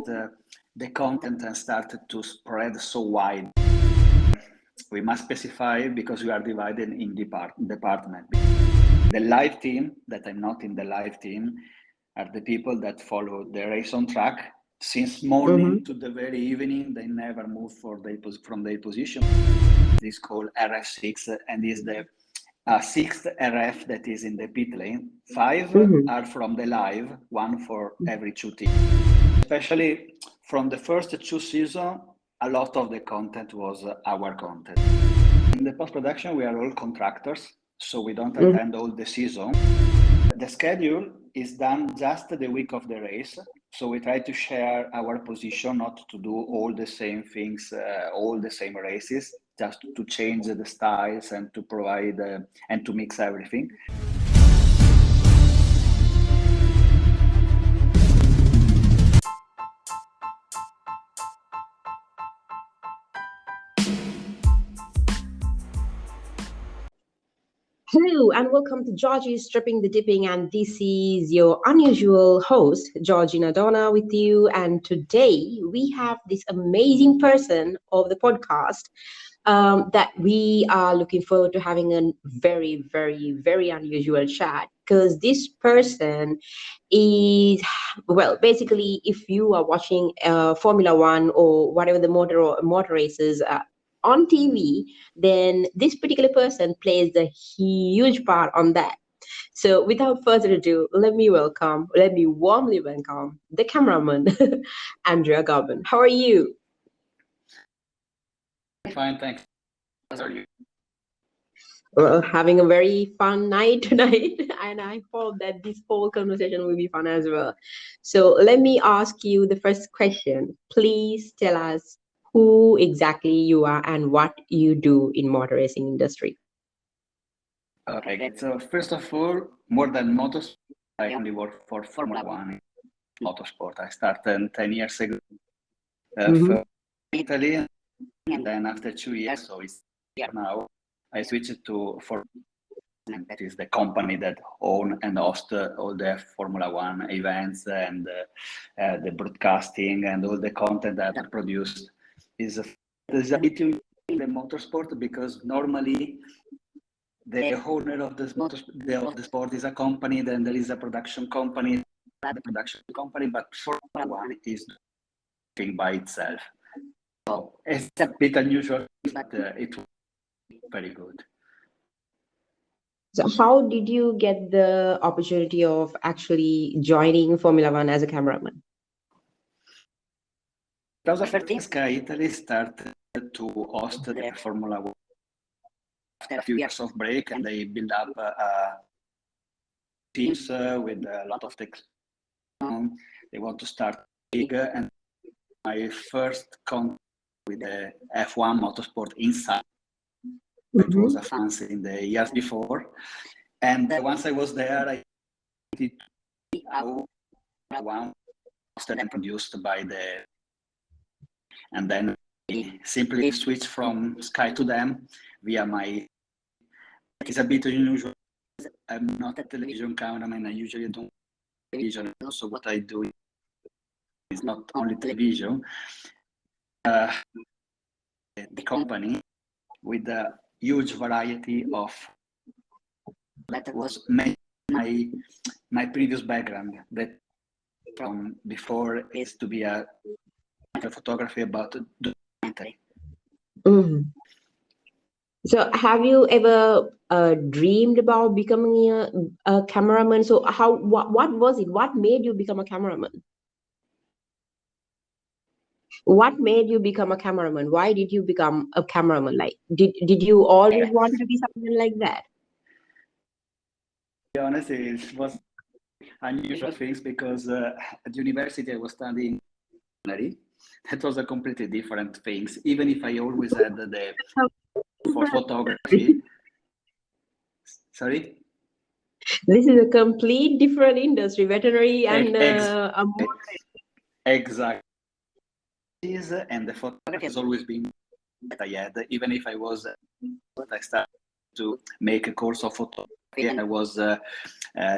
the content and started to spread so wide. We must specify, because we are divided in department. The live team, that I'm not in the live team, are the people that follow the race on track. Since morning to the very evening, they never move from their position. This is called RF6, and is the sixth RF that is in the pit lane. 5 are from the live, 1 for every 2 teams. Especially from the first 2 seasons, a lot of the content was our content. In the post-production, we are all contractors, so we don't attend all the season. The schedule is done just the week of the race, so we try to share our position, not to do all the same things, all the same races, just to change the styles and to provide and to mix everything. Hello and welcome to Georgie's Stripping the Dipping, and this is your unusual host, Georgina Donna, with you. And today we have this amazing person of the podcast that we are looking forward to having a very, very, very unusual chat, because this person is, well, basically, if you are watching Formula One or whatever the motor races on TV, then this particular person plays a huge part on that. So without further ado, let me warmly welcome the cameraman, Andrea Garbin. How are you? Fine, thanks. How are you? Well, having a very fun night tonight, and I hope that this whole conversation will be fun as well. So let me ask you the first question. Please tell us who exactly you are and what you do in motor racing industry. Okay, so first of all, more than motorsport, I only work for Formula One motorsport. I started 10 years ago for Italy, and then after 2 years, so it's now, I switched to Formula One. That is the company that own and host all the Formula One events and the broadcasting and all the content that are produced. Is a bit in the motorsport, because normally the owner of the sport is a company, then there is a production company, but Formula One is doing by itself. So it's a bit unusual, but it was very good. So how did you get the opportunity of actually joining Formula One as a cameraman? 2013, Sky Italy started to host the Formula One after a few years of break, and they build up teams with a lot of tech. They want to start big, and my first contact with the F1 motorsport inside, it was a fancy in the years before. And once I was there, I did how one hosted and produced by the, and then I simply switched from Sky to them via my. It's a bit unusual. I'm not a television cameraman. I usually don't television. So what I do is not only television. The company with a huge variety of, that was my previous background, that from before is to be a photography about documentary. So have you ever dreamed about becoming a cameraman? So what was it? What made you become a cameraman? What made you become a cameraman? Why did you become a cameraman? Like, did you always want to be something like that? To be honest, it was unusual things, because at university I was studying veterinary. That was a completely different things, even if I always had the for photography. Sorry? This is a complete different industry, veterinary and exactly. And the photography has always been that I had, even if I was, I started to make a course of photography. I was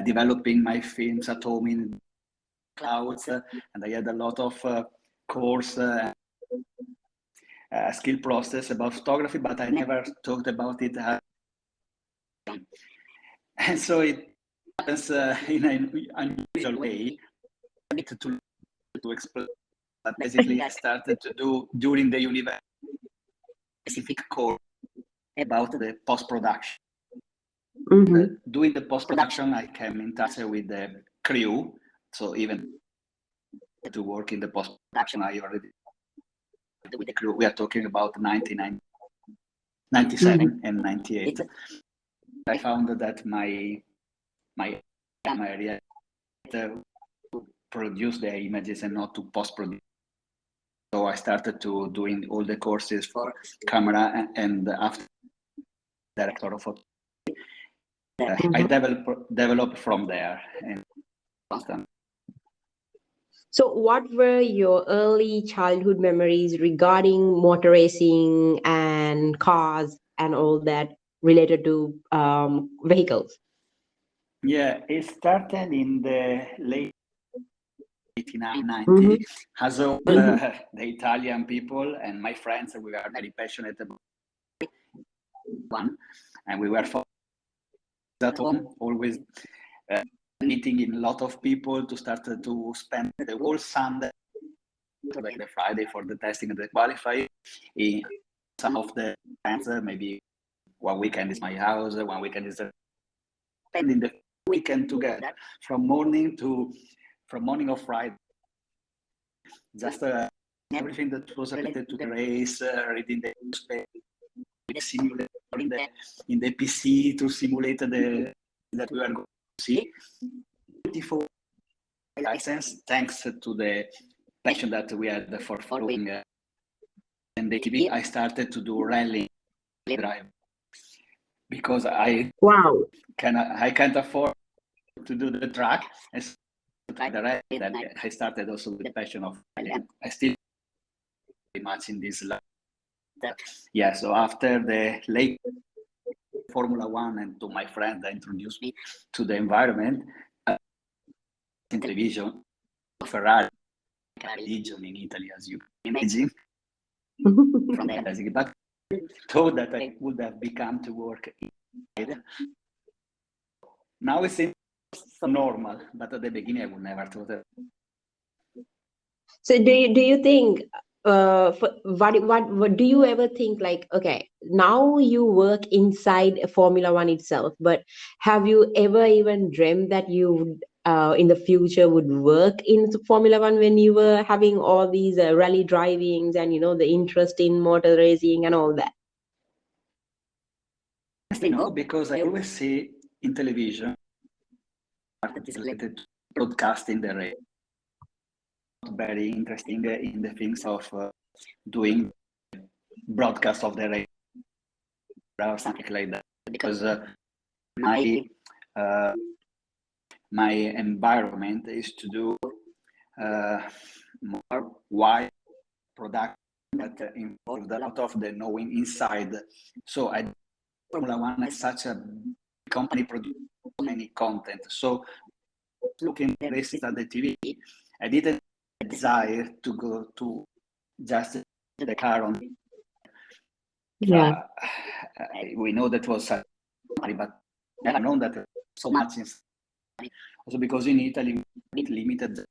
developing my films at home in clouds, and I had a lot of course skill process about photography, but I never talked about it. And so it happens in an unusual way to explain. But basically, I started to do during the university specific course about the post-production. Doing the post-production, I came in touch with the crew. So even to work in the post-production, I already with the crew. We are talking about 97 and 98. I found that my area to produce the images and not to post-produce. So I started to doing all the courses for camera, and after director of photography, I developed from there. And so what were your early childhood memories regarding motor racing and cars and all that related to vehicles? Yeah, it started in the late 89, 90, as all the Italian people and my friends, we were very passionate about one, and we were at home, always meeting in a lot of people to start to spend the whole Sunday, like the Friday for the testing and the qualify. In some of the friends, maybe one weekend is my house, one weekend is spending the weekend together from morning of Friday. Just everything that was related to the race, reading the newspaper, simulator in the PC to simulate the that we are going to see. Beautiful license, thanks to the passion that we had for following and the TV. I started to do rally drive because I can't afford to do the track. And so the rally, then I started also with the passion of rally. I still very much in this life. Yeah, so after the late Formula One and to my friends that introduced me to the environment, in television, Ferrari, religion in Italy, as you can imagine, from the but thought that I would have become to work inside. Now it seems normal, but at the beginning I would never thought that. So do you think what do you ever think, like, okay, now you work inside Formula One itself, but have you ever even dreamt that you in the future would work in Formula One when you were having all these rally drivings and the interest in motor racing and all that? No, because I always see in television that is related to broadcasting the race. Very interesting in the things of doing broadcast of the race or something like that, because my environment is to do more wide production that involved a lot of the knowing inside. So I Formula One is such a company produces many content. So looking at races at the TV, I didn't desire to go to just the car on. Yeah. We know that was a but never known that so much in also because in Italy we limited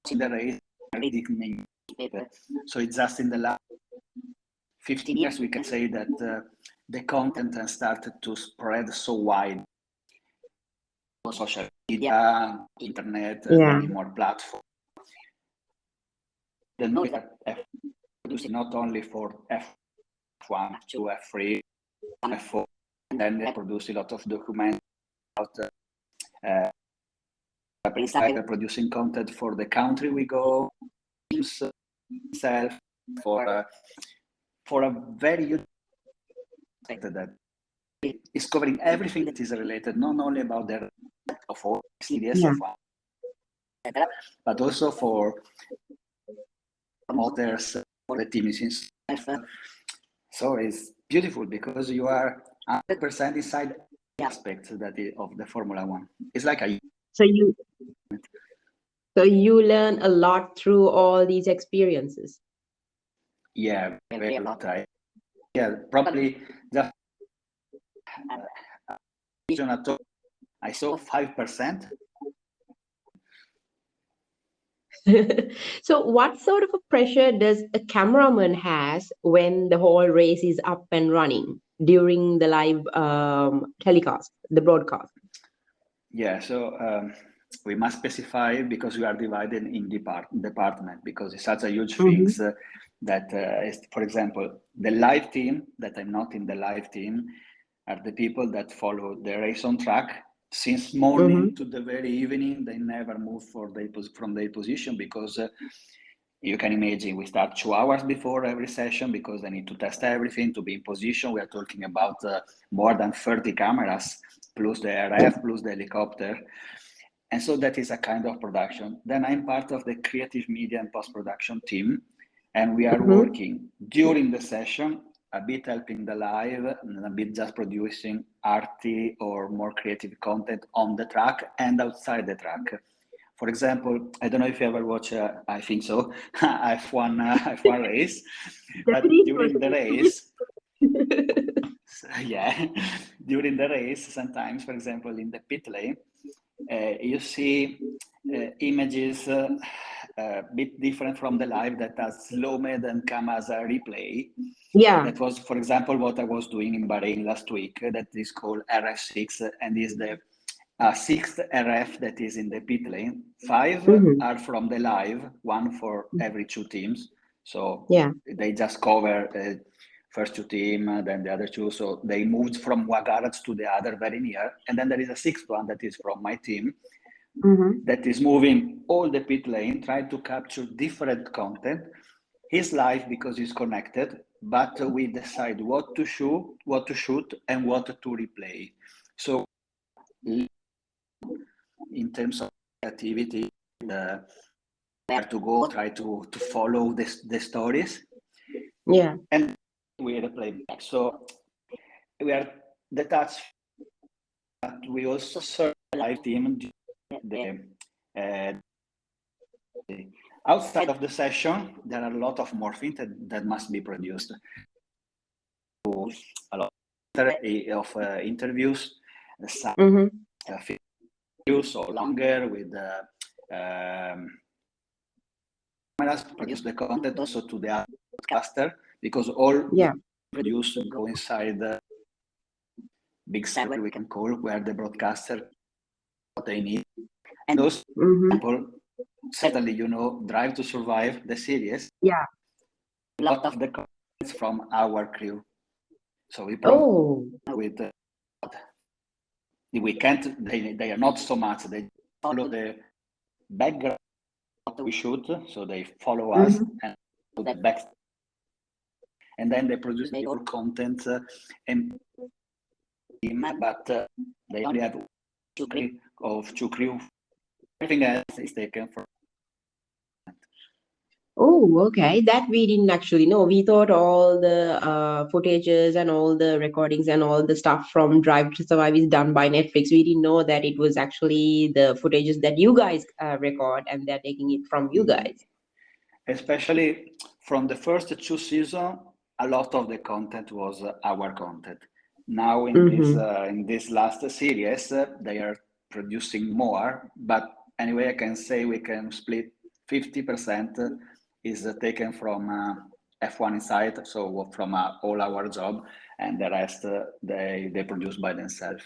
the race reading newspaper. So it's just in the last 15 years we can say that the content has started to spread so wide. Social media, internet, many more platforms. The noise that produced not only for F1 to F3, F4, and then they produce a lot of documents about producing content for the country we go, itself for a very unique that is covering everything that is related, not only about the of all series of one, but also for motors, for the team itself. So it's beautiful because you are 100% inside the aspects that is of the Formula One. It's like a So you learn a lot through all these experiences. Yeah, very a lot. Yeah, probably just I saw 5%. So what sort of a pressure does a cameraman has when the whole race is up and running during the live telecast, the broadcast? Yeah, so we must specify because we are divided in department because it's such a huge Mm-hmm. things that, for example, the live team that I'm not in the live team are the people that follow the race on track since Mm-hmm. morning to the very evening. They never move from their position because you can imagine we start 2 hours before every session because they need to test everything to be in position. We are talking about more than 30 cameras plus the RF plus the helicopter. And so that is a kind of production. Then I'm part of the creative media and post-production team. And we are Mm-hmm. working during the session, a bit helping the live and a bit just producing arty or more creative content on the track and outside the track. For example, I don't know if you ever watch, I think so, F1 race, but Japanese during the version. race, yeah, during the race, sometimes, for example, in the pit lane, you see images a bit different from the live that are slow-made and come as a replay. Yeah. That was, for example, what I was doing in Bahrain last week. That is called RF6 and is the sixth RF that is in the pit lane. 5 Mm-hmm. are from the live, one for every 2 teams. So Yeah. they just cover first 2 teams, then the other 2. So they moved from one garage to the other very near. And then there is a sixth one that is from my team Mm-hmm. that is moving all the pit lane, trying to capture different content. He's live because he's connected, but we decide what to shoot, and what to replay. So in terms of creativity, where to go, try to follow the stories. Yeah. And we replay back. So we are the touch, but we also serve the live team the outside of the session. There are a lot of more things that must be produced. A lot of interviews, some Mm-hmm. interviews or longer with cameras, produce the content also to the broadcaster because all Yeah. produce go inside the big server we can call where the broadcaster what they need. And those Mm-hmm. people, certainly, Drive to Survive, the series, Yeah. a lot of the comments from our crew. So we probably Oh. with we can't. They are not so much. They follow the background we shoot, so they follow us Mm-hmm. and do the back, and then they produce their content and but they only have two crew. Everything else is taken from. Oh, okay. That we didn't actually know. We thought all the footages and all the recordings and all the stuff from Drive to Survive is done by Netflix. We didn't know that it was actually the footages that you guys record and they're taking it from you guys. Especially from the first 2 seasons, a lot of the content was our content. Now in this last series, they are producing more. But anyway, I can say we can split 50% is taken from F1 Insight, so from all our job, and the rest they produce by themselves.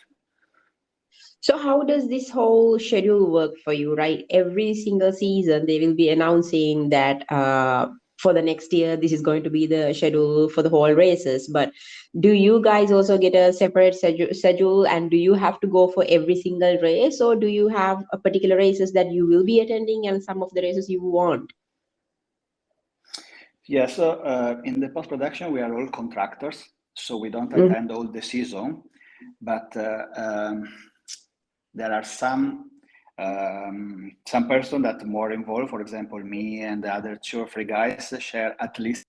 So how does this whole schedule work for you, right? Every single season, they will be announcing that for the next year, this is going to be the schedule for the whole races. But do you guys also get a separate schedule and do you have to go for every single race or do you have a particular races that you will be attending and some of the races you want? Yeah, so in the post-production, we are all contractors, so we don't Mhm. attend all the season, but there are some person that are more involved. For example, me and the other 2 or 3 guys share at least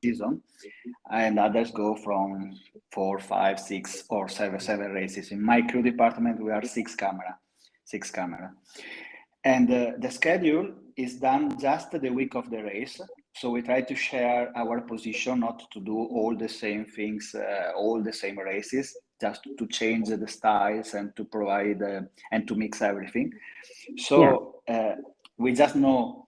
season, and others go from 4, 5, 6, or 7 races. In my crew department, we are six camera. And the schedule is done just the week of the race. So we try to share our position, not to do all the same things, all the same races, just to change the styles and to provide and to mix everything. So we just know,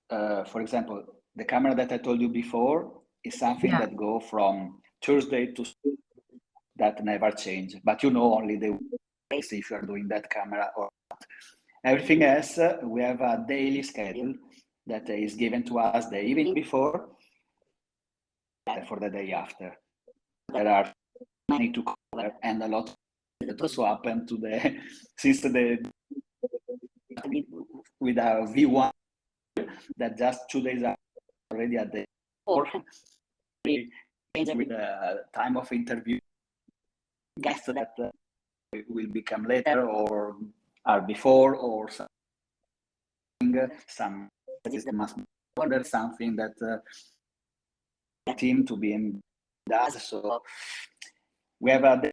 for example, the camera that I told you before is something that go from Thursday to that never change, but you know only the race if you are doing that camera or not. Everything else, we have a daily schedule that is given to us the evening before for the day after. There are many to cover and a lot that also happened to the since the with a V1 that just 2 days already at the or with the time of interview guests that will become later or are before or something some that must order something that team to be in does. So we have a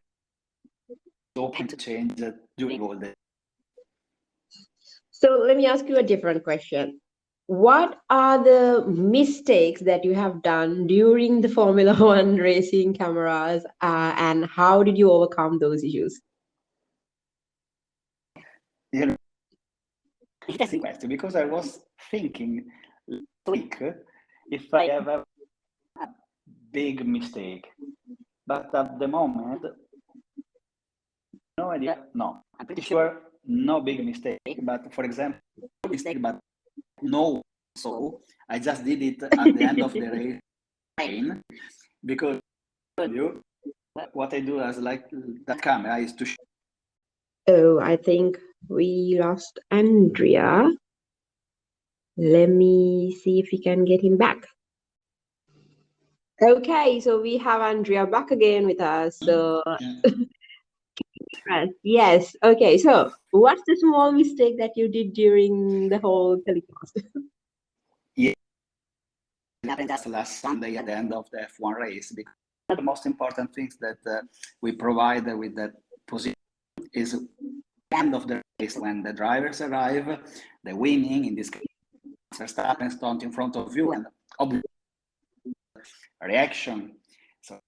open to change during all the. So let me ask you a different question. What are the mistakes that you have done during the Formula One racing cameras, and how did you overcome those issues? You know, interesting question, because I was thinking last week if I have a big mistake, but at the moment, no idea. No, I'm pretty sure no big mistake. But for example, mistake, but no. So I just did it at the end of the race because you what I do as like that camera is to. Oh, I think we lost Andrea. Let me see if we can get him back. Okay, so we have Andrea back again with us. So yes, okay. So what's the small mistake that you did during the whole telecast? Yeah, that's last Sunday at the end of the F1 race. Because one of the most important things that we provide with that position is the end of the race when the drivers arrive, the winning in this case, Verstappen stands in front of you, and obviously reaction. So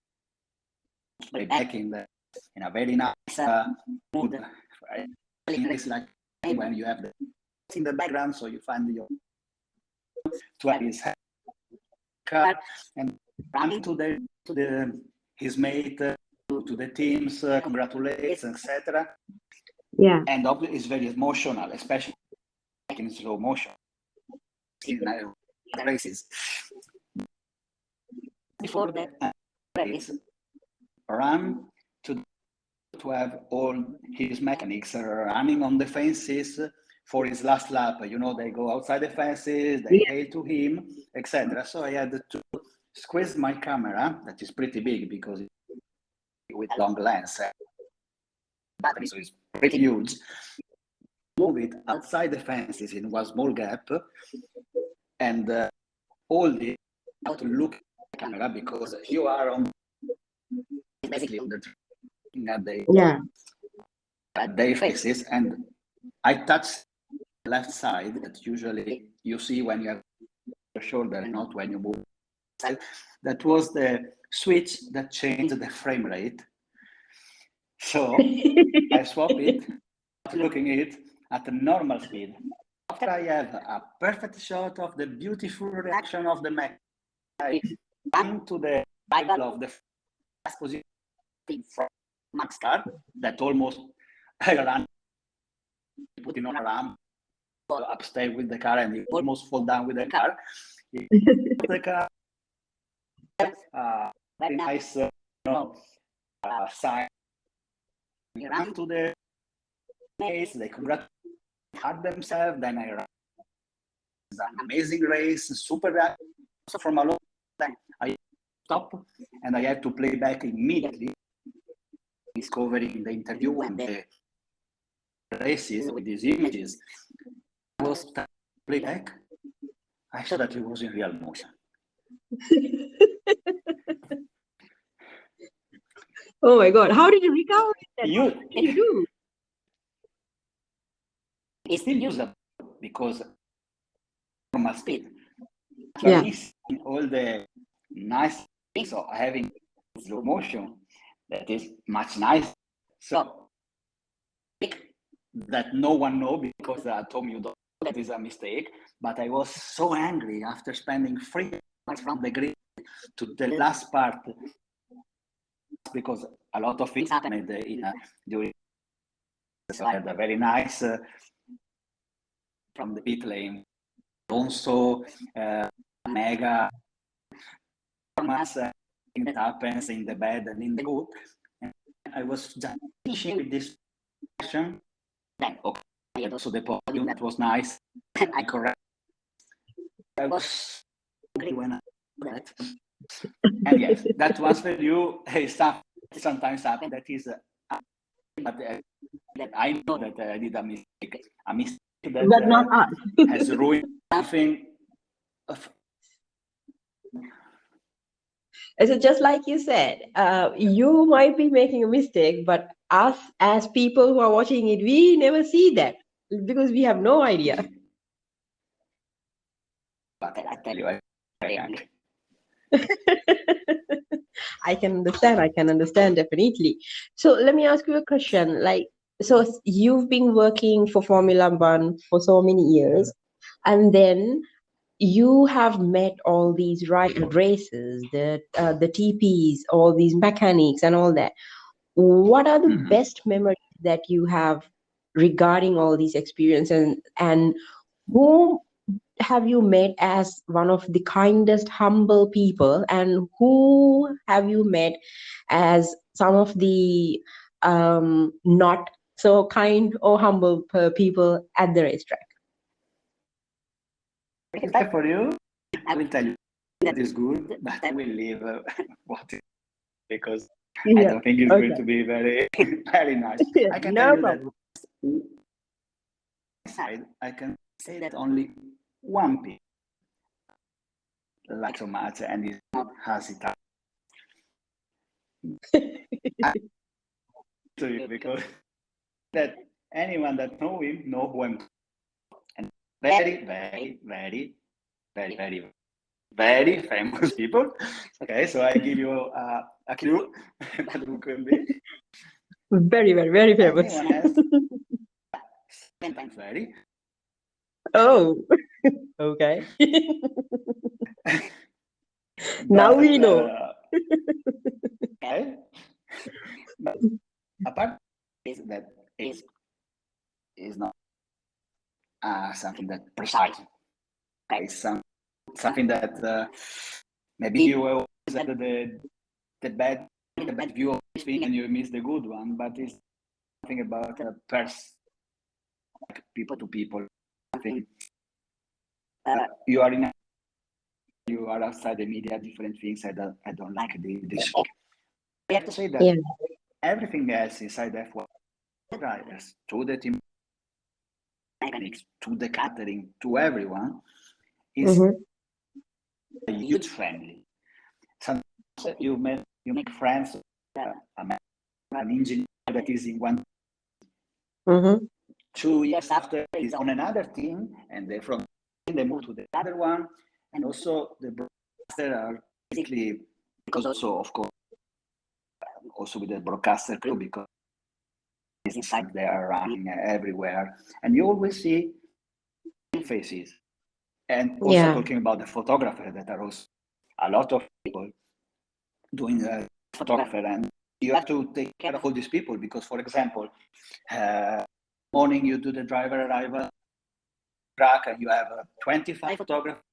back in a very nice mood. It's like when you have the in the background, so you find your to his car and running to his mate to the teams, congratulates, etc. Yeah, and obviously it's very emotional, especially in slow motion in races. Before that race, run to have all his mechanics running on the fences for his last lap. You know, they go outside the fences, they hail to him, etc. So I had to squeeze my camera, that is pretty big because it's with long lens, battery, so it's pretty huge. Move it outside the fences in one small gap, and hold it out to look at the camera because you are on basically on the at their faces, and I touch the left side that usually you see when you have your shoulder, not when you move. That was the switch that changed the frame rate. So I swap it, looking at it at a normal speed. After I have a perfect shot of the beautiful reaction of the mech, I come to the Bible of the first position from Max car that almost I ran, put it on a ramp, upstairs with the car, and he almost fall down with the car. The car, very nice, sign. We ran to the race, they congratulate themselves, then I ran. It's an amazing race, super race. So from a long time, I stop and I had to play back immediately, discovering the interview and the races with these images. I was play back. I saw that it was in real motion. Oh my God! How did you recover that? What did you do? It's still usable. because normal speed. You're missing all the nice things of having slow motion that is much nicer. So that no one knows because I told you that is a mistake. But I was so angry after spending 3 hours from the grid to the last part, because a lot of things happened during. So I had a very nice from the pit lane. Also, mega that happens in the bed and in the good. And I was just finishing with this question. Then, okay, also the podium, that was nice. And I correct. I was angry when I did that. And yes, that was for you. Hey, stuff sometimes happen. That is, but I know that I did a mistake. A mistake that but not us. has ruined something. So just like you said, you might be making a mistake, but us as people who are watching it, we never see that because we have no idea. But I tell you, I'm very angry. I can understand definitely. So let me ask you a question. Like, so you've been working for Formula One for so many years, and then you have met all these races, the TPs, all these mechanics and all that. What are the best memories that you have regarding all these experiences, and who have you met as one of the kindest, humble people, and who have you met as some of the not so kind or humble people at the racetrack? For you, I will tell you that is good, but I will leave what is, because I don't think it's going to be very, very nice. I can tell you that side, I can say that only one people like so much, and is not has it to you, because that anyone that know him know who I'm, and very, very, very, very, very, very famous people. Okay, so I give you a clue that who can be. Very, very, very famous. Anyone else? Very. Oh, okay. Now we know. Okay. But apart is that is not something that precise. Okay, something that maybe you always had the bad view of this thing and you miss the good one, but it's something about a person, like people to people. I think you are outside the media, different things. I don't like this. I have to say that everything else inside F1, drivers, to the team mechanics, to the catering, to everyone, is a huge family. Sometimes you make friends, an engineer that is in one. 2 years after is on another team, and they from they move to the other one, and also the broadcaster are basically, because also of course also with the broadcaster crew, because inside they are running everywhere, and you always see faces. And also talking about the photographer, that are also a lot of people doing the photographer, and you have to take care of all these people, because for example, morning you do the driver arrival track and you have 25 photographers,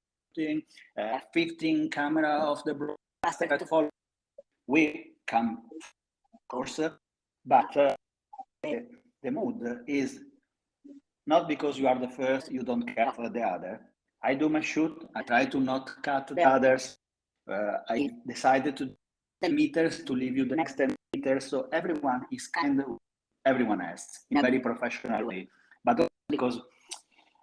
15 camera of the broadcaster that follow. We come, of course, but the mood is not because you are the first, you don't care for the other. I do my shoot, I try to not cut the others. I decided to 10 meters to leave you the next 10 meters. So everyone is kind of everyone else in a very professional way. But also because,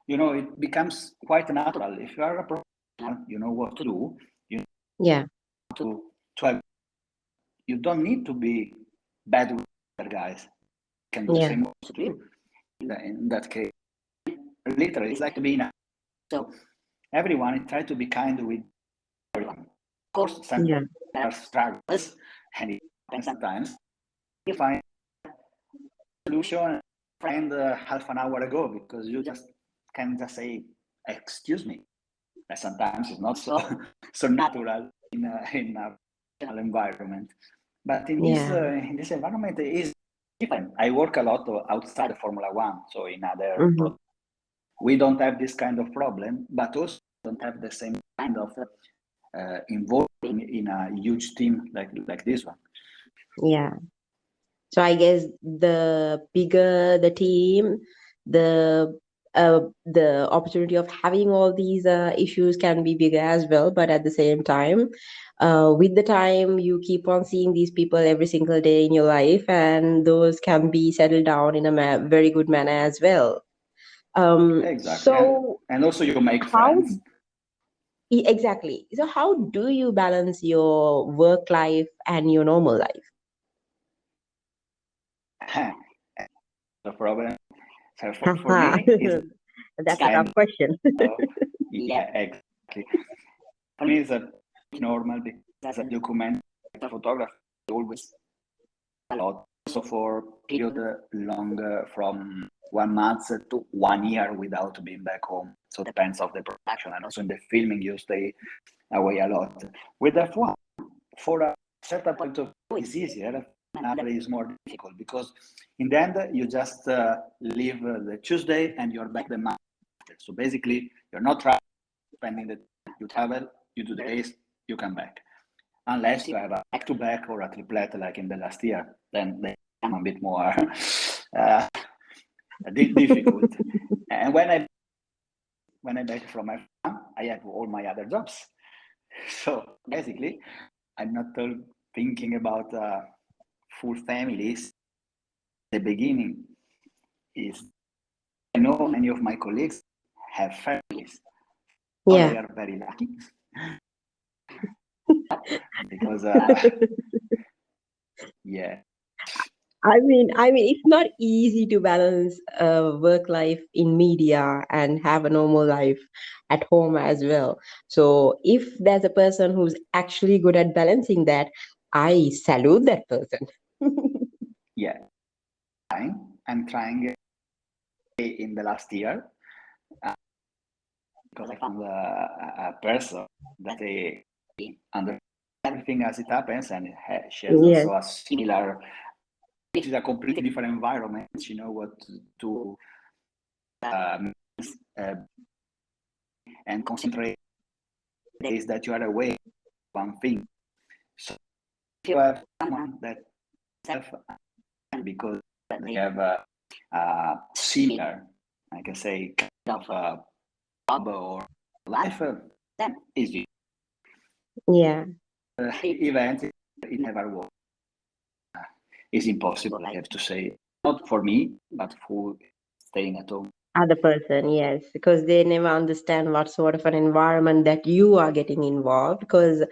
you know, it becomes quite natural. If you are a professional, you know what to do. You to have, you don't need to be bad with other guys. You can do the same to you in that case. literally, it's like being so everyone try to be kind with everyone. Of course, sometimes there are struggles, and sometimes you find a solution friend half an hour ago because you just can just say, "Excuse me." And sometimes it's not so so natural in a environment, but in this environment it is different. I work a lot outside Formula One, so in other we don't have this kind of problem, but also don't have the same kind of involving in a huge team like this one. Yeah. So I guess the bigger the team, the opportunity of having all these issues can be bigger as well. But at the same time, with the time, you keep on seeing these people every single day in your life, and those can be settled down in a very good manner as well. Exactly, So and also you make how friends. exactly? So how do you balance your work life and your normal life? The problem for me is That's a kind tough question. of yeah, exactly. For me, it's a normal because as a document photographer, always a lot. Also for period longer from 1 month to 1 year without being back home. So it depends of the production, and also in the filming you stay away a lot. With F1, for a certain point of view, it's easier. Another is more difficult because in the end you just leave the Tuesday and you're back the Monday. So basically you're not spending the time. You travel, you do the race, you come back. Unless you have a back-to-back or a triplet like in the last year, then they become a bit more difficult. And when I back from my farm, I have all my other jobs. So basically, I'm not thinking about full families. The beginning is I know many of my colleagues have families. Or they are very lucky because yeah. It's not easy to balance work life in media and have a normal life at home as well. So if there's a person who's actually good at balancing that, I salute that person. Yeah, I'm trying in the last year because I found a person that they understands everything as it happens, and she has Yes. also a similar. It is a completely different environment. You know what to um, uh, and concentrate days that you are away one thing. So if you have someone that self because they have a similar, I can say, kind of job or life, then easy. Yeah. Event it never works. It's impossible. I have to say, not for me, but for staying at home. Other person, yes, because they never understand what sort of an environment that you are getting involved. Because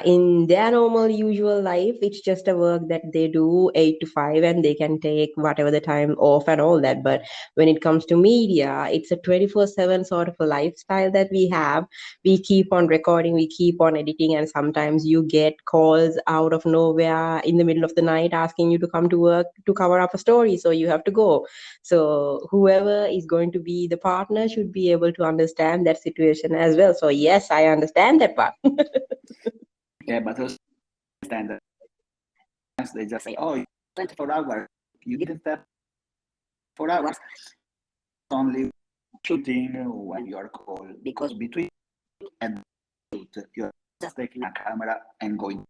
in their normal, usual life, it's just a work that they do 8 to 5, and they can take whatever the time off and all that. But when it comes to media, it's a 24/7 sort of a lifestyle that we have. We keep on recording, we keep on editing, and sometimes you get calls out of nowhere in the middle of the night asking you to come to work to cover up a story, so you have to go. So whoever is going to be the partner should be able to understand that situation as well. So yes, I understand that part. Yeah, but also understand that they just say, "Oh, 24 hours. You didn't have 4 hours. Only shooting when you are called because between and shoot, you're just taking a camera and going.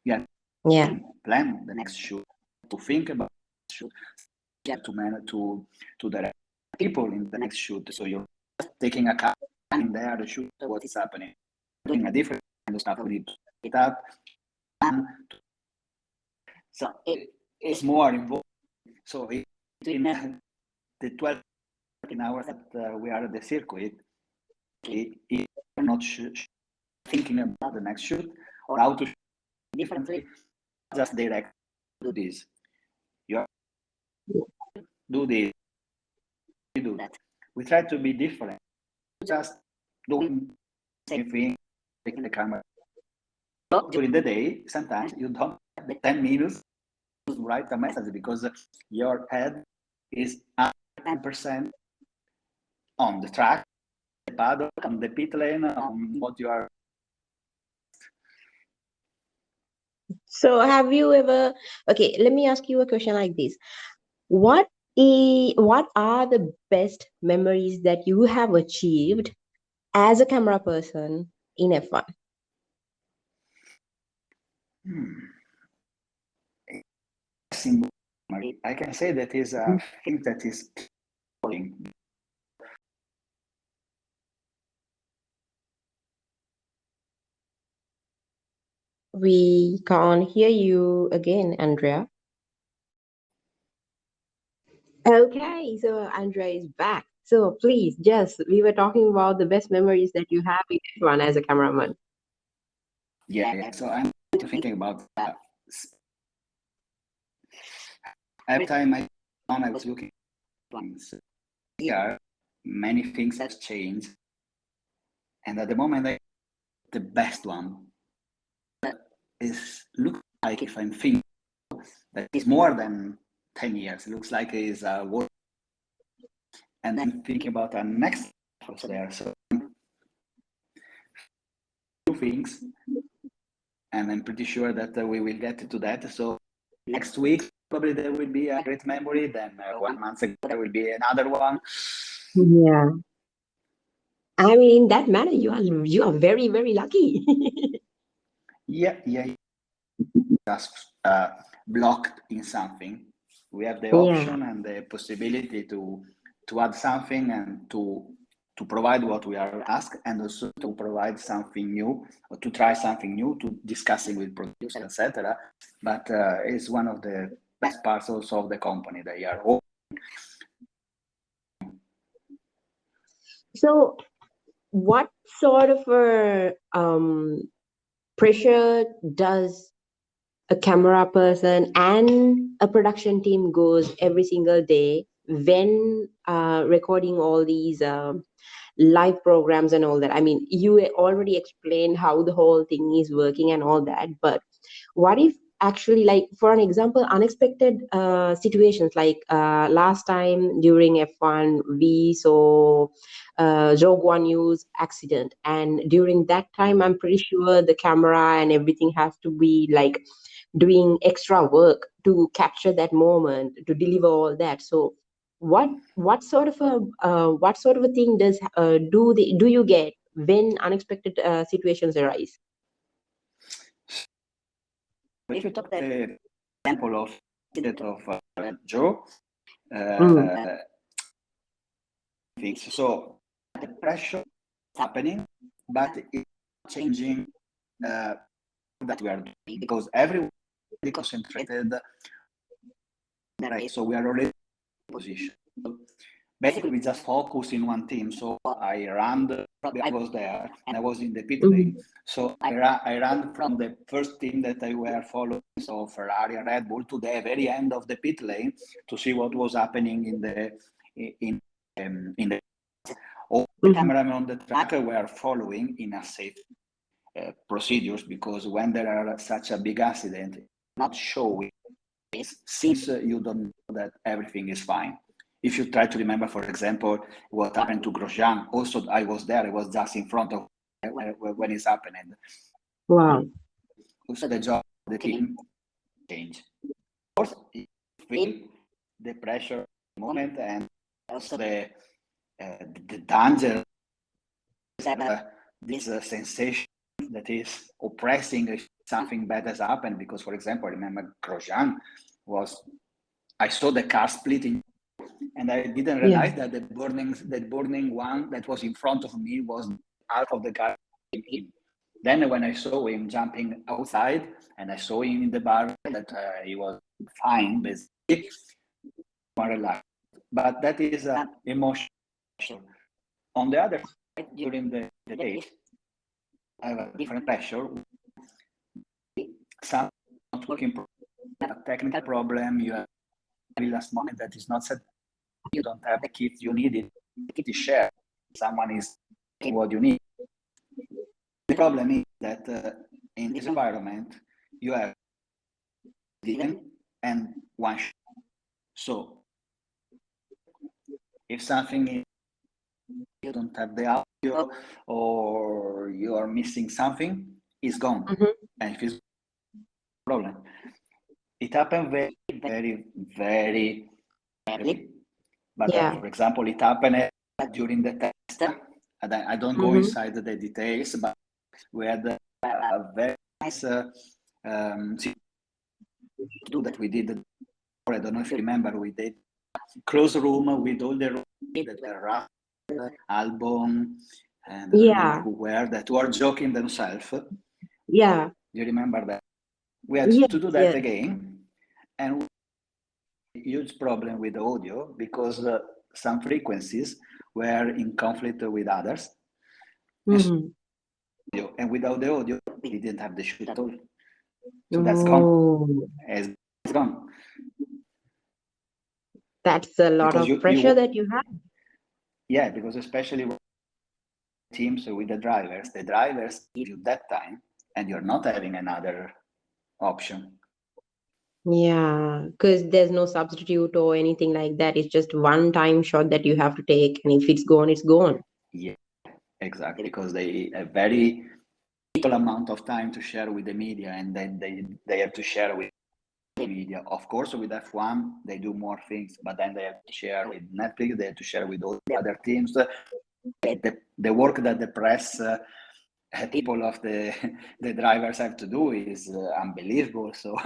You have to plan the next shoot, to think about the shoot, you have to manage to direct people in the next shoot. So you're just taking a camera in there to shoot what is happening, doing a different kind of stuff. We need to pick it up. So it's more involved. So in the 12 hours that we are at the circuit, if you're not thinking about the next shoot or how to shoot differently, just direct, do this. You do this, you do that. we try to be different. Just doing the same thing, taking the camera. But during the day, sometimes you don't have the 10 minutes to write a message because your head is 10% on the track, the paddock, on the pit lane, on what you are. So have you ever, okay, let me ask you a question like this. What are the best memories that you have achieved as a camera person in F1? I can say that is a thing that is We can't hear you again, Andrea. Okay, so Andrea is back. So please, just we were talking about the best memories that you have in F1 as a cameraman. Yeah. So I'm thinking about every time I was looking at things. Here, many things have changed, and at the moment, the best one is look like if I'm thinking that is more than 10 years. It looks like it's a work, and then thinking about our next efforts there. So two things, and I'm pretty sure that we will get to that. So next week probably there will be a great memory. Then 1 month ago there will be another one. Yeah, I mean in that manner you are very very lucky. Yeah. Just blocked in something. We have the Yeah. option and the possibility to add something and to provide what we are asked, and also to provide something new or to try something new, to discussing with producers, etc. But it's one of the best parts also of the company. They are all. So what sort of a pressure does a camera person and a production team goes every single day when recording all these live programs and all that? I mean, you already explained how the whole thing is working and all that, but what if actually, like for an example, unexpected situations like last time during F1 we saw Rogue One News accident, and during that time I'm pretty sure the camera and everything has to be like doing extra work to capture that moment, to deliver all that. So what sort of a thing do you get when unexpected situations arise? If you talk the example of Joe, Mm. things. So the pressure is happening, but it's changing that we are doing, because everyone is concentrated. Right, so we are already in position. So basically, we just focus in one team. So I was there and I was in the pit lane. So I ran from the first team that I were following, so Ferrari and Red Bull, to the very end of the pit lane to see what was happening in the all the cameramen on the track were following in a safe procedures, because when there are such a big accident, not showing since you don't know that everything is fine. If you try to remember, for example, what happened to Grosjean, also I was there, I was just in front of when it's happening. Wow. Also the job of the team change. Of course, you feel the pressure moment and also the danger, this sensation that is oppressing if something bad has happened. Because, for example, I remember Grosjean I saw the car splitting, and I didn't realize that the burning one that was in front of me was half of the car in him. Then when I saw him jumping outside and I saw him in the bar that he was fine, basically, more relaxed. But that is emotional. On the other side, during the day, I have a different pressure. Some not working, a technical problem, you have a last moment that is not set, you don't have the kit you needed, it is shared. Someone is taking what you need. The problem is that in this environment, you have DM and one shot. So if something is, you don't have the audio or you are missing something, it's gone. And if it's a problem, it happened very, very, very rarely. But for example, it happened during the test. And I don't go inside the details, but we had a very nice that we did. I don't know if you remember, we did close room with all the rooms that were rough, album, and who were joking themselves. Yeah. You remember that? We had to do that again, and huge problem with the audio because some frequencies were in conflict with others. And without the audio, we didn't have the shoot at all. So that's gone. It's gone. That's a lot of pressure that you have. Yeah, because especially teams with the drivers give you that time and you're not having another option. Yeah, because there's no substitute or anything like that. It's just one time shot that you have to take, and if it's gone, it's gone. Yeah, exactly, because they have very little amount of time to share with the media, and then they have to share with the media. Of course, with F1, they do more things, but then they have to share with Netflix, they have to share with all the other teams. The work that the press people of the drivers have to do is unbelievable. So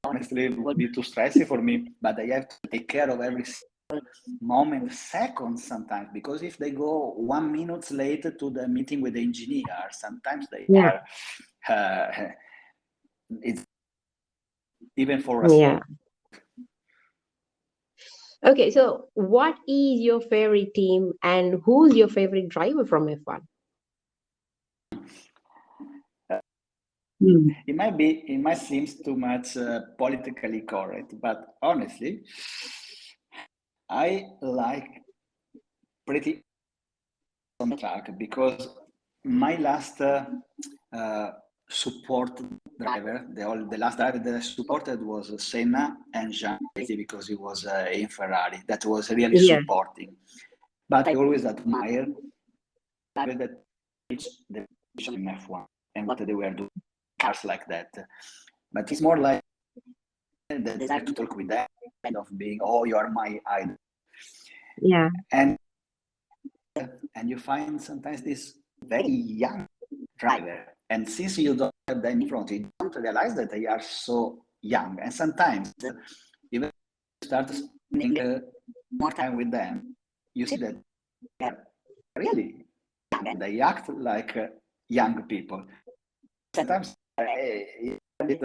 honestly, it would be too stressful for me, but I have to take care of every moment, seconds sometimes, because if they go 1 minute late to the meeting with the engineer, sometimes they are, it's even for us. Yeah. Okay, so what is your favorite team and who's your favorite driver from F1? It might seem too much politically correct, but honestly, I like pretty on the track because my last support driver, the last driver that I supported was Senna and Jean because he was in Ferrari. That was really supporting. But I always admire that reached the in F1 and what they were doing cars like that. But it's more like the desire to talk with them, kind of being, oh, you are my idol. Yeah. And you find sometimes this very young driver, and since you don't have them in front, you don't realize that they are so young. And sometimes even you start spending more time with them, you see that they are really young. They act like young people. Sometimes it's a bit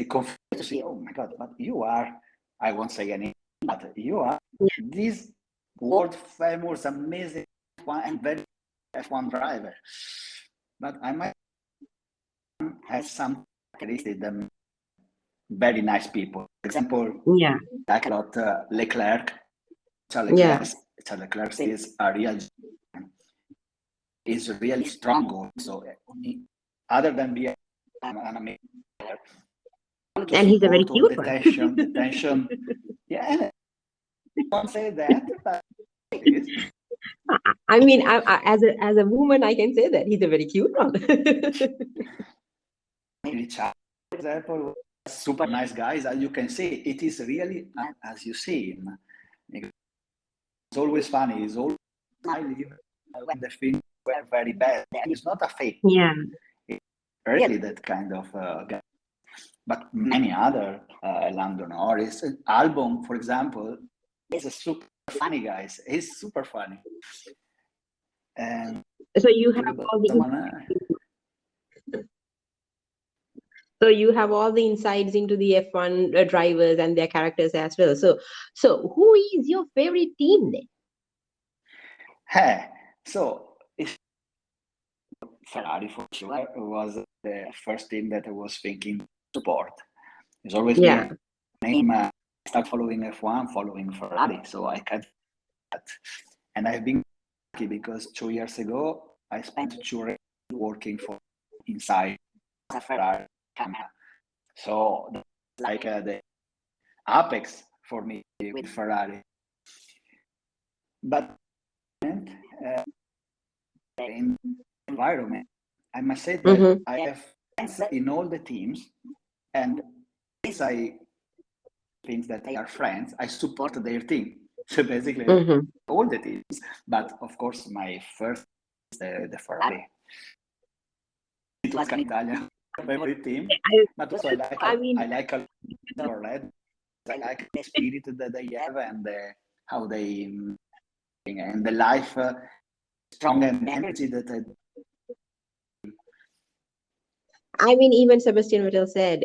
confused to see, oh my God, but you are, I won't say anything, but you are this world famous, amazing F1 and very F1 driver. But I might have some characteristics that very nice people. For example, like a lot Leclerc. Charles Leclerc is a real, is really strong also. Other than being an amazing player. And he's a very cute one. The tension. Yeah, I won't say that, but it is. I mean, as a woman, I can say that he's a very cute one. Richard, for example, super nice guys. As you can see, it is really as you see him. It's always funny. He's always smiling when the things were very bad. And it's not a fake. Yeah. It's really that kind of guy. But many other, Lando Norris, Albon, for example, is a super funny guy. He's super funny. And so you have all the so you have all the insights into the F1 drivers and their characters as well. So who is your favorite team then? Hey, so if Ferrari for sure was the first team that I was thinking support. It's always been a name start following F1, following Ferrari, so I can. And I've been lucky because 2 years ago I spent 2 years working for inside a Ferrari camera. So that's like the apex for me with Ferrari. But in the environment, I must say that I have friends in all the teams, and since I think that they are friends, I support their team. So basically, all the teams. But of course, my first is the Ferrari. It was Italia favorite team, but also I like a red. I like the spirit that they have and how they and the life, strong and energy that they. I mean, even Sebastian Vettel said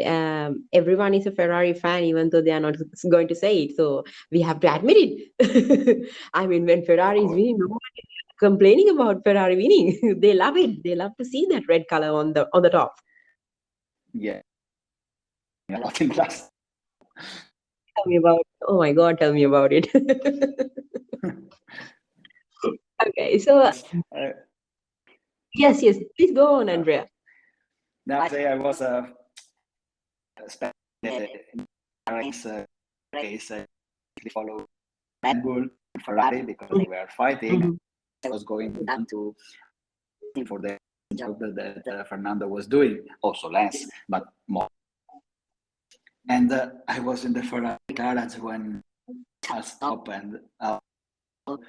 everyone is a Ferrari fan, even though they are not going to say it. So we have to admit it. I mean, when Ferrari is winning, no one is complaining about Ferrari winning. They love it. They love to see that red color on the top. Yeah. Not in class. Tell me about. Oh my God! Tell me about it. Okay, so yes, please go on, Andrea. That day I was race case. I followed Red Bull and Ferrari because they were fighting. I was going down to for the job that Fernando was doing, also less, but more. And I was in the Ferrari garage when I stopped and I was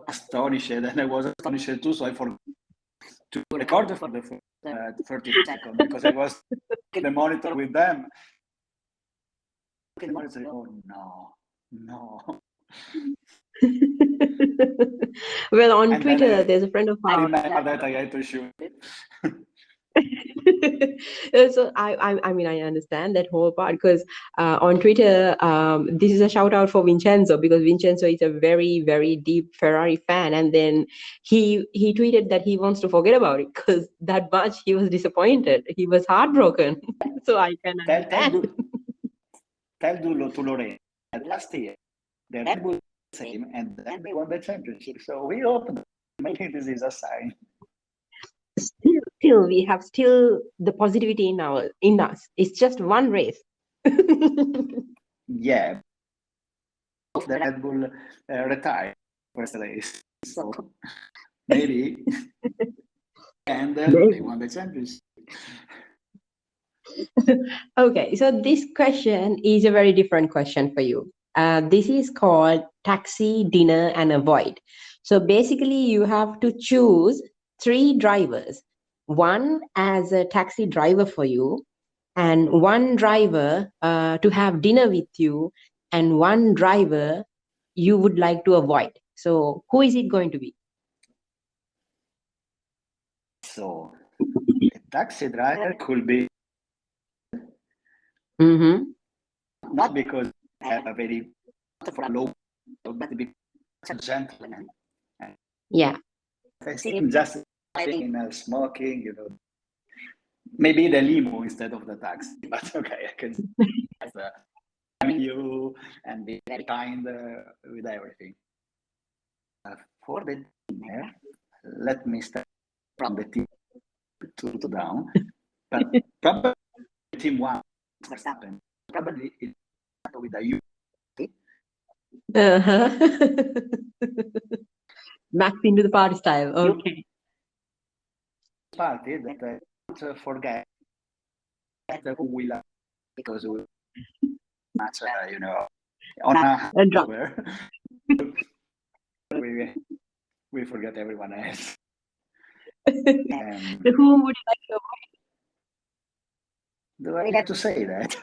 astonished, and I was astonished too, so I forgot to record for the 30 seconds because I was in the monitor with them. Oh no. Well, on Twitter, there's a friend of ours. I remember that I had to shoot it. So I mean, I understand that whole part because on Twitter, this is a shout out for Vincenzo because Vincenzo is a very, very deep Ferrari fan, and then he tweeted that he wants to forget about it because that much he was disappointed, he was heartbroken. So I can understand. Tell to Lorraine that last year the Red Bull the same, and then they won the championship. So we hope maybe this is a sign. Still we have the positivity in us. It's just one race. Yeah, the Red Bull retired first race, so maybe and they won the championship. Okay, so this question is a very different question for you. This is called taxi, dinner, and avoid. So basically, you have to choose 3 drivers, one as a taxi driver for you, and one driver to have dinner with you, and one driver you would like to avoid. So who is it going to be? So a taxi driver could be not because I have a very low, but because a gentleman. Yeah. I see him just smoking, maybe the limo instead of the taxi. But okay, I can you and be very kind with everything. For the dinner, let me start from the team to down. But probably team 1 Verstappen. Probably it's with a U. Max into the party style. Okay. Party that I don't forget who we love because we much on a drummer. we forget everyone else. So whom would you like to avoid? Do I get to say that?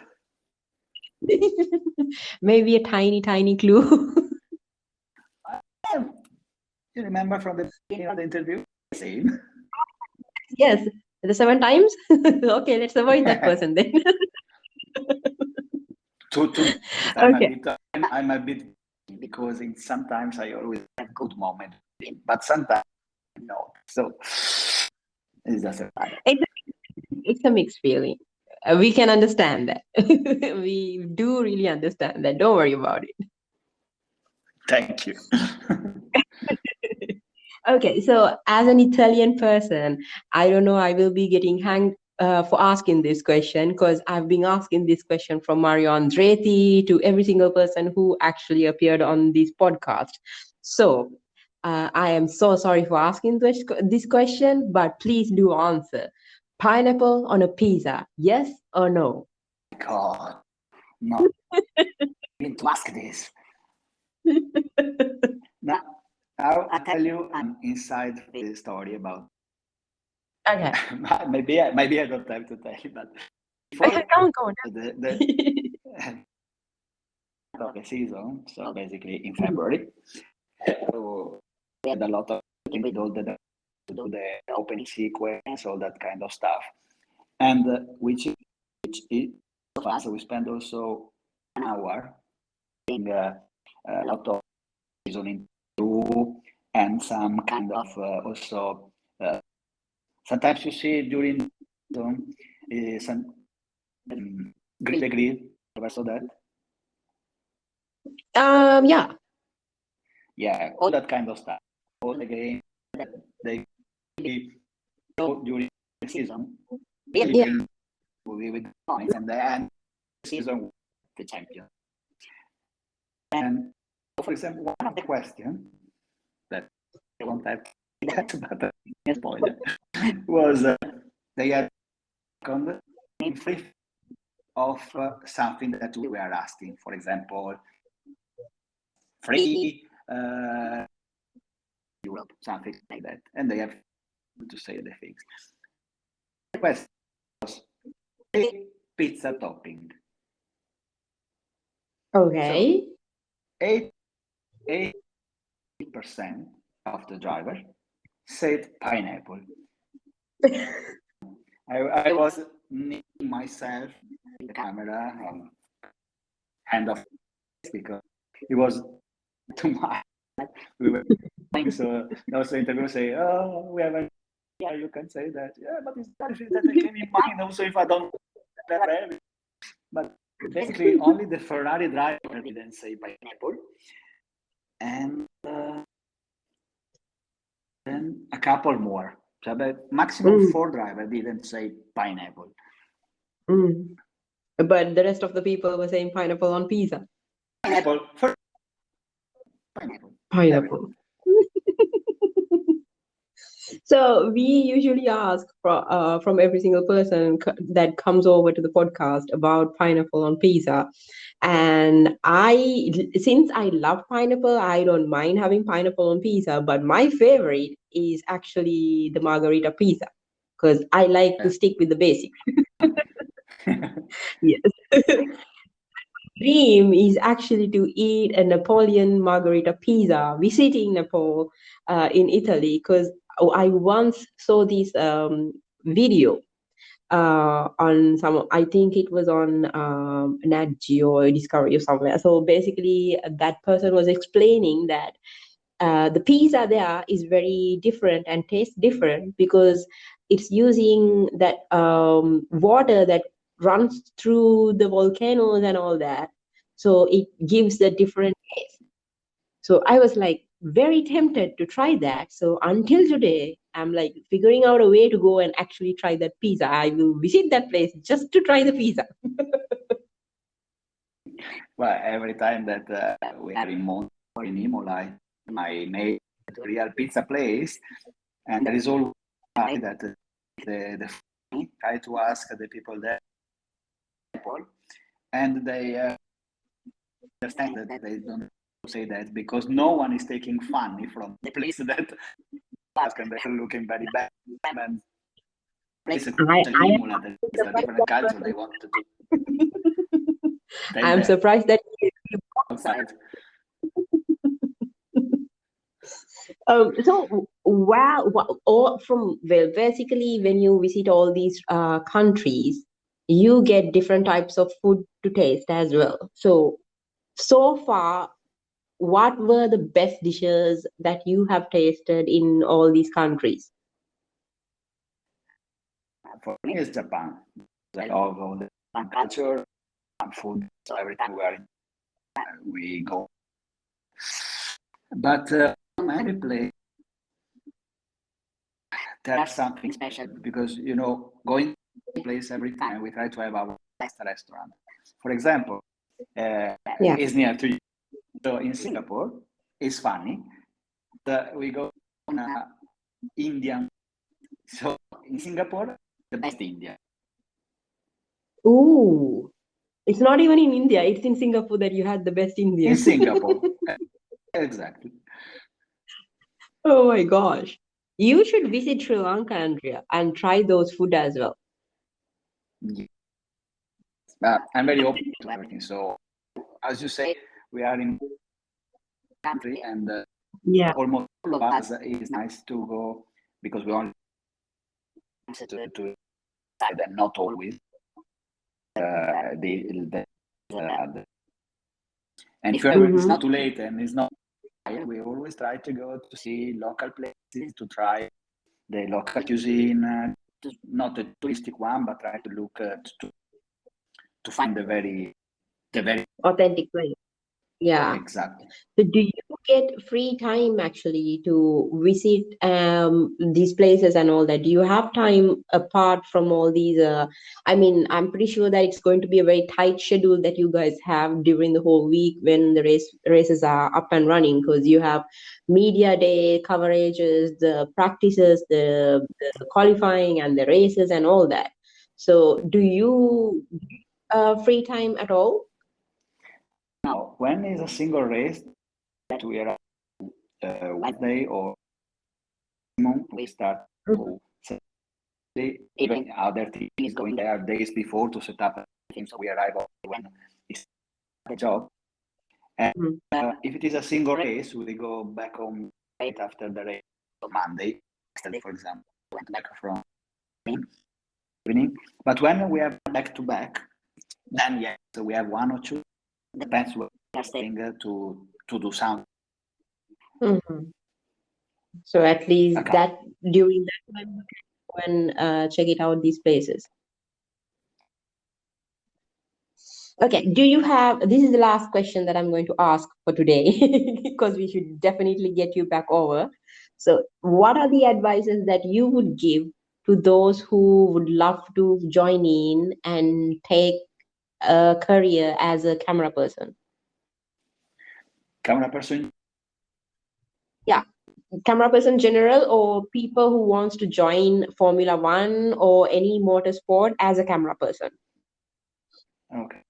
Maybe a tiny clue. You remember from the beginning of the interview? Same. Yes, the 7 times. Okay, let's avoid that person then. Okay. I'm a bit because sometimes I always have good moments, but sometimes no. So it's just it's a mixed feeling. We can understand that. We do really understand that. Don't worry about it. Thank you. Okay, so as an Italian person, I don't know, I will be getting hanged for asking this question because I've been asking this question from Mario Andretti to every single person who actually appeared on this podcast. So I am so sorry for asking this question, but please do answer. Pineapple on a pizza, yes or no? God, no, I need to ask this. Now, I'll tell you an inside the story about. Okay. maybe I don't have to tell you, but before Come on. the of the season, so basically in February, so we had a lot of with all the to do the opening sequence, all that kind of stuff, and which is fast. So we spend also an hour doing a lot of seasoning too, and some kind of also. Sometimes you see during the season some grill the grill, ever saw that? Yeah. Yeah, all that kind of stuff. All the game that they do during the season, really Yeah. with points, and then the season the champion. And for example, one of the questions that I won't have to get, but a spoiler, was they had in free of something that we were asking. For example, free Europe, something like that, and they have to say the things. The question was a pizza topping. Okay. So 80% of the driver said pineapple. I was near myself in the camera hand of because it was too much. We were so also interview say, oh, we have a yeah, you can say that. Yeah, but it's not that I came in mind also if I don't have it. But basically only the Ferrari driver didn't say pineapple. And then a couple more. So but maximum 4 driver didn't say pineapple. But the rest of the people were saying pineapple on pizza. Pineapple. Pineapple. Pineapple. So we usually ask from every single person that comes over to the podcast about pineapple on pizza. And since I love pineapple, I don't mind having pineapple on pizza. But my favorite is actually the margarita pizza because I like to stick with the basics. Yes. Dream is actually to eat a Napoleon margarita pizza visiting Naples in Italy because I once saw this video on some, I think it was on Nat Geo or Discovery or somewhere. So basically, that person was explaining that the pizza there is very different and tastes different because it's using that water that runs through the volcanoes and all that. So it gives a different taste. So I was like very tempted to try that. So until today, I'm like figuring out a way to go and actually try that pizza. I will visit that place just to try the pizza. Well, every time that we are in Monte or in Imola, I made a real pizza place, and there is always that the try to ask the people there, and they understand that they don't say that because no one is taking funny from the place that ask and they're looking very bad. And places in Imola, that is a different culture. They want to do. I'm surprised that outside. So basically when you visit all these countries, you get different types of food to taste as well. So far, what were the best dishes that you have tasted in all these countries? For me, it's Japan. I love all the fun culture, fun food. So every time we go. But on every place, there's something special because, going to a place every time, we try to have our best restaurant. For example, is near to you. So in Singapore, it's funny that we go on a Indian. So in Singapore, the best Indian. Ooh, it's not even in India. It's in Singapore that you had the best Indian. In Singapore, exactly. Oh my gosh. You should visit Sri Lanka, Andrea, and try those food as well. Yeah. I'm very open to everything. So as you say, we are in country, and almost all of us is nice to go because we only to decide and not always the and if it's not too late and it's not, we always try to go to see local places, to try the local cuisine, not the touristic one, but try to look to find the very Authentic way. Yeah. exactly. So do you get free time actually to visit these places and all that? Do you have time apart from all these? I mean, I'm pretty sure that it's going to be a very tight schedule that you guys have during the whole week when the races are up and running, because you have media day coverages, the practices, the qualifying, and the races and all that. So do you free time at all? Now, when is a single race that we are Wednesday or we start to even other team is going there days before to set up everything, so we arrive when it's the job. And if it is a single race, we go back home right after the race on Monday. Yesterday, for example, went back from evening. But when we have back to back, then yes, so we have one or two. Depends where we are staying to do something. So at least that during that time you can go and check it out these places. Okay, do you have, this is the last question that I'm going to ask for today because we should definitely get you back over. So what are the advices that you would give to those who would love to join in and take a career as a camera person? Camera person? Yeah, camera person general, or people who wants to join Formula One or any motorsport as a camera person. Okay.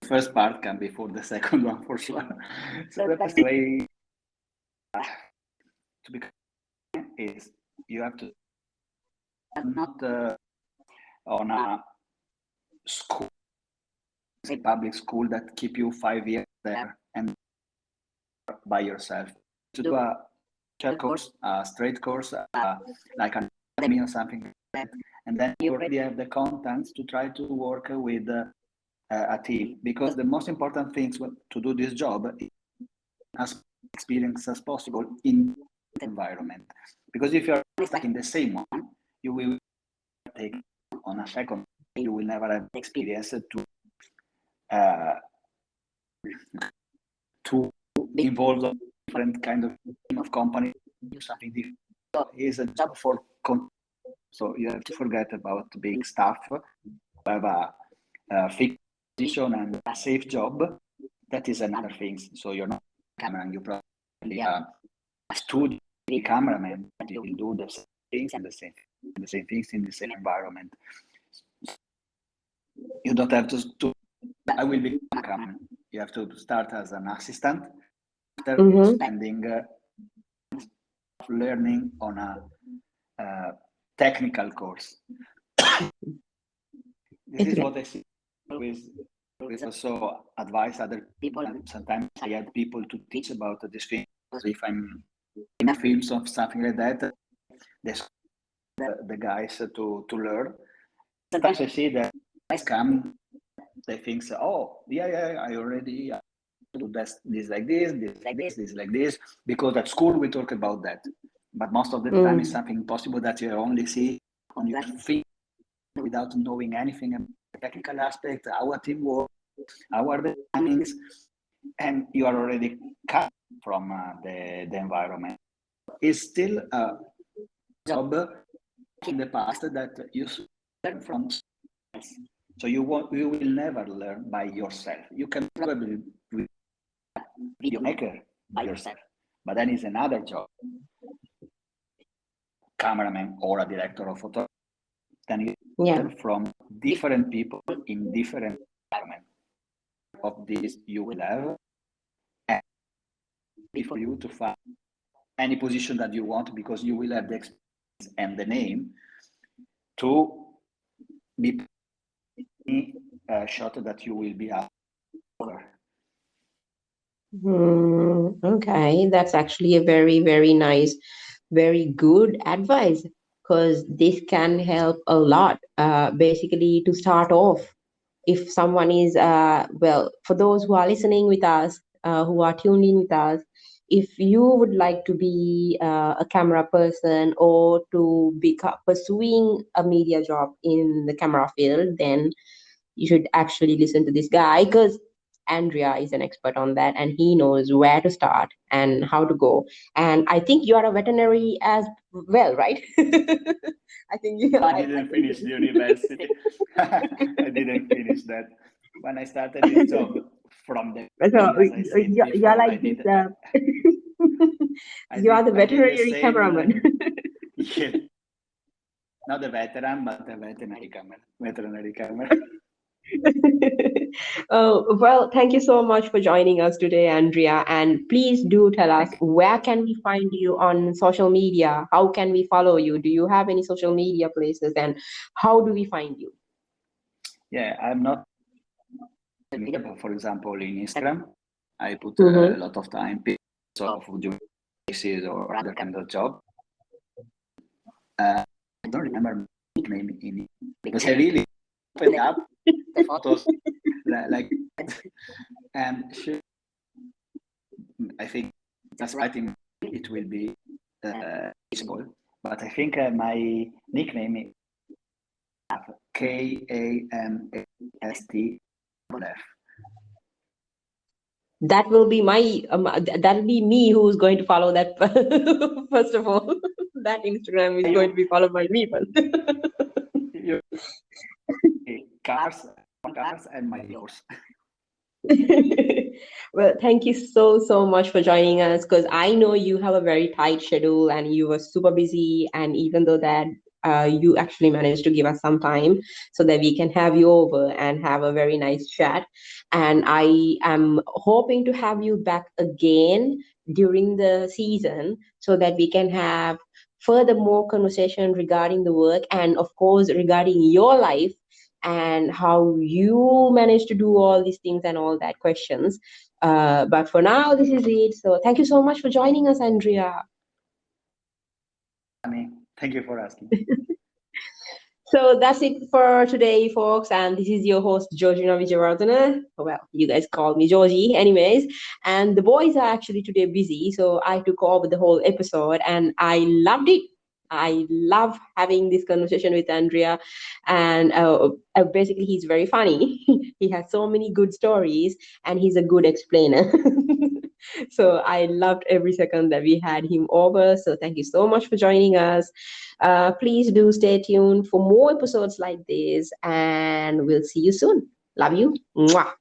First part can be for the second one for sure. So the best way to become is you have to not on a school, say public school that keep you 5 years there and by yourself. To do a course, a straight course, like an academy or something like that, and then you already have the contacts to try to work with a team, because the most important thing to do this job is as experience as possible in the environment, because if you're stuck in the same one, you will take on a second, you will never have experience to involve a different kind of company, do something different. So it's a job for so you have to forget about being staff, have a fixed position and a safe job. That is another thing. So you're not a cameraman, you probably a studio cameraman, but you will do the same things and the same things in the same environment. You don't have to I will become a cameraman. You have to start as an assistant after spending learning on a technical course. This is what I see with also advise other people, and sometimes I had people to teach about this thing. If I'm in a films of something like that, the guys to learn. Sometimes I see that guys come, they think, oh yeah, I already do this like this, because at school we talk about that, but most of the time it's something possible that you only see on your feet without knowing anything about the technical aspect, our teamwork, our dynamics, and you are already cut from the environment. It's still a job in the past that you learn from. So you will never learn by yourself. You can probably be a video maker by yourself, but then it's another job. Cameraman or a director of photography. Then you learn from different people in different environments. Of this you will have, and for you to find any position that you want, because you will have the experience and the name to be shot that you will be over. Okay, that's actually a very, very nice, very good advice, because this can help a lot. Basically, to start off, if someone is, well, for those who are listening with us, who are tuned in with us, if you would like to be a camera person or to be pursuing a media job in the camera field, then you should actually listen to this guy, because Andrea is an expert on that and he knows where to start and how to go. And I think you are a veterinary as well, right? I think I didn't finish the university. I didn't finish that. When I started this job from the beginning, as I said before, like you are the veterinary cameraman. Yeah. Not a veteran, but a veterinary camera. Well, thank you so much for joining us today, Andrea. And please do tell us, where can we find you on social media? How can we follow you? Do you have any social media places? And how do we find you? Yeah, I'm not media, but for example, in Instagram, I put a lot of time of doing cases or other kind of job. I don't remember my nickname in it, because I really opened up the photos like, and I think just writing it will be visible. But I think my nickname is KAMAST. That will be my that'll be me who's going to follow that. First of all, that Instagram is going to be followed by me first. Cars and my horse. Well, thank you so much for joining us, because I know you have a very tight schedule and you were super busy, and even though that you actually managed to give us some time so that we can have you over and have a very nice chat. And I am hoping to have you back again during the season so that we can have further more conversation regarding the work, and of course regarding your life and how you manage to do all these things and all that questions. But for now, this is it. So thank you so much for joining us, Andrea. Thank you for asking. So that's it for today, folks. And this is your host, Georgina Vijayawardena. Well, you guys call me Georgie anyways. And the boys are actually today busy, so I took over the whole episode and I loved it. I love having this conversation with Andrea, and basically he's very funny. He has so many good stories and he's a good explainer. So I loved every second that we had him over. So thank you so much for joining us. Please do stay tuned for more episodes like this, and we'll see you soon. Love you. Mwah.